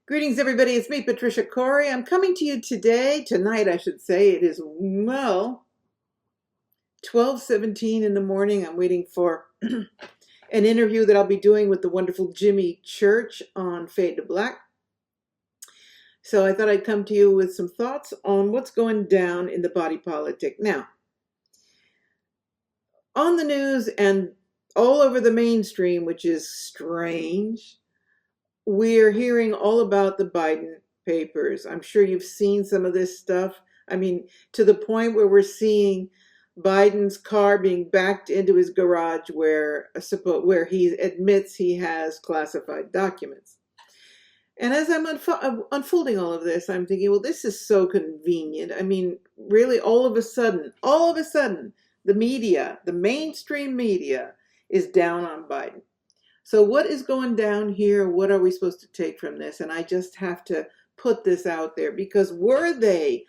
Greetings, everybody. It's me, Patricia Cori. I'm coming to you tonight, I should say. It is, 12:17 in the morning. I'm waiting for an interview that I'll be doing with the wonderful Jimmy Church on Fade to Black. So I thought I'd come to you with some thoughts on what's going down in the body politic. Now, on the news and all over the mainstream, which is strange, we're hearing all about the Biden papers. I'm sure you've seen some of this stuff. I mean, to the point where we're seeing Biden's car being backed into his garage where he admits he has classified documents. And as I'm unfolding all of this, I'm thinking, well, this is so convenient. I mean, really, all of a sudden, the media, the mainstream media, is down on Biden. So what is going down here? What are we supposed to take from this? And I just have to put this out there because okay,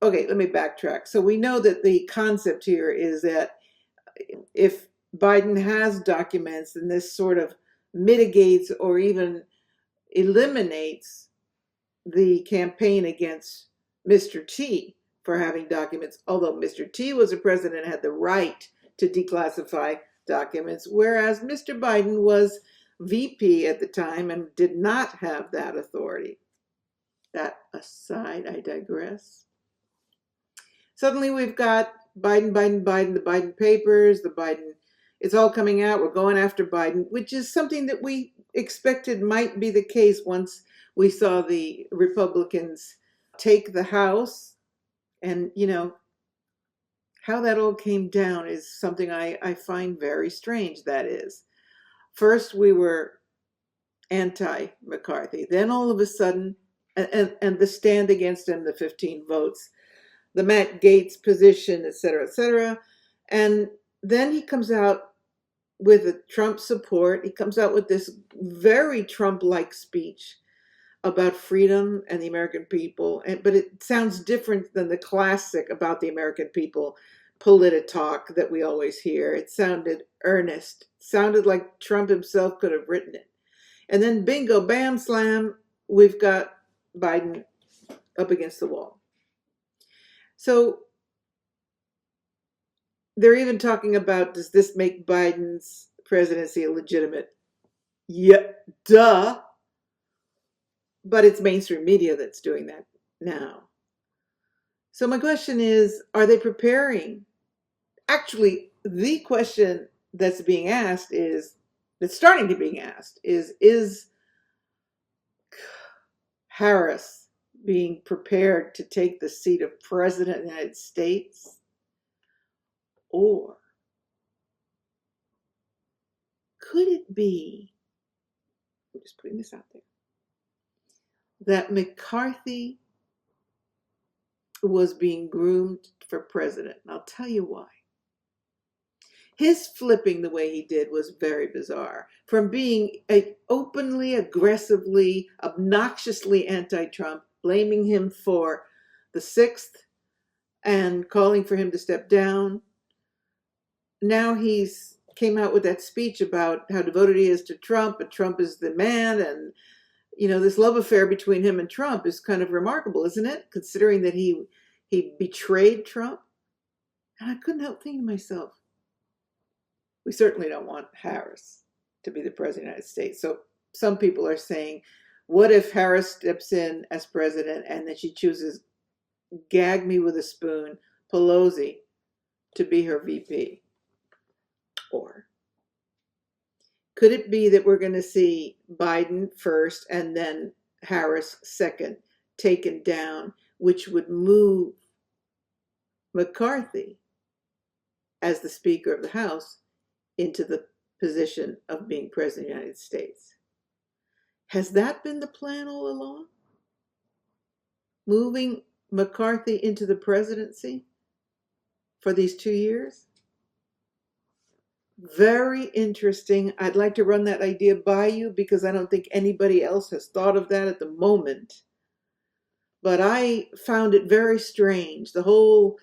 let me backtrack. So we know that the concept here is that if Biden has documents, then this sort of mitigates or even eliminates the campaign against Mr. T for having documents, although Mr. T was a president and had the right to declassify documents, whereas Mr. Biden was VP at the time and did not have that authority. That aside, I digress. Suddenly we've got Biden, the Biden papers, it's all coming out. We're going after Biden, which is something that we expected might be the case once we saw the Republicans take the House. And, how that all came down is something I find very strange, that is. First, we were anti-McCarthy. Then all of a sudden, and the stand against him, the 15 votes, the Matt Gaetz position, et cetera. And then he comes out with a Trump support. He comes out with this very Trump-like speech about freedom and the American people, but it sounds different than the classic about the American people talk that we always hear. It sounded earnest, sounded like Trump himself could have written it. And then bingo, bam, slam, we've got Biden up against the wall. So they're even talking about, does this make Biden's presidency illegitimate? Yeah, duh. But it's mainstream media that's doing that now. So my question is, are they preparing? Actually, the question that's starting to being asked is Harris being prepared to take the seat of President of the United States? Or could it be, I'm just putting this out there, that McCarthy was being groomed for president? And I'll tell you why. His flipping the way he did was very bizarre. From being openly, aggressively, obnoxiously anti-Trump, blaming him for the 6th and calling for him to step down. Now he's came out with that speech about how devoted he is to Trump, and Trump is the man, and this love affair between him and Trump is kind of remarkable, isn't it? Considering that he betrayed Trump. And I couldn't help thinking to myself, we certainly don't want Harris to be the president of the United States. So some people are saying, what if Harris steps in as president and then she chooses, gag me with a spoon, Pelosi to be her VP? Or could it be that we're going to see Biden first and then Harris second taken down, which would move McCarthy as the Speaker of the House into the position of being President of the United States? Has that been the plan all along? Moving McCarthy into the presidency for these 2 years? Very interesting. I'd like to run that idea by you because I don't think anybody else has thought of that at the moment. But I found it very strange. The whole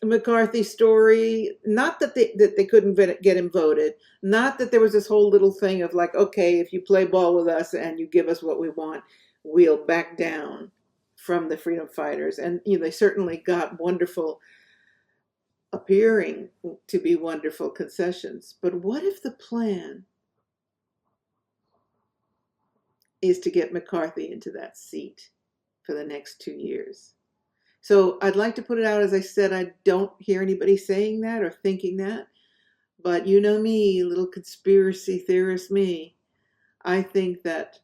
McCarthy story. Not that they couldn't get him voted. Not that there was this whole little thing of like, okay, if you play ball with us and you give us what we want, we'll back down from the freedom fighters. And they certainly got wonderful, appearing to be wonderful concessions. But what if the plan is to get McCarthy into that seat for the next 2 years? So I'd like to put it out, as I said, I don't hear anybody saying that or thinking that, but you know me, little conspiracy theorist me, I think that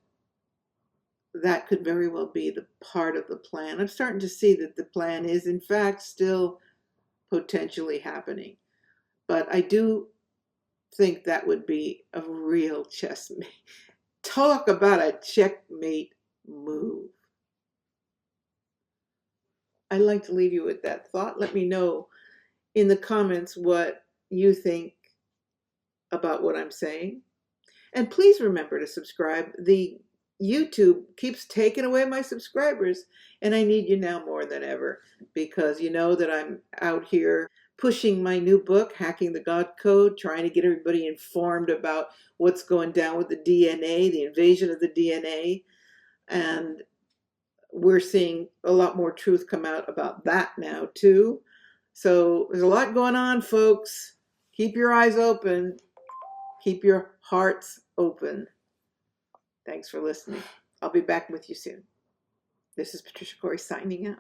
that could very well be the part of the plan. I'm starting to see that the plan is in fact still potentially happening, but I do think that would be a real chessmate. Talk about a checkmate move. I'd like to leave you with that thought. Let me know in the comments what you think about what I'm saying. And please remember to subscribe. The YouTube keeps taking away my subscribers, and I need you now more than ever, because you know that I'm out here pushing my new book, Hacking the God Code, trying to get everybody informed about what's going down with the DNA, the invasion of the DNA. And we're seeing a lot more truth come out about that now too. So there's a lot going on, folks. Keep your eyes open. Keep your hearts open. Thanks for listening. I'll be back with you soon. This is Patricia Cori signing out.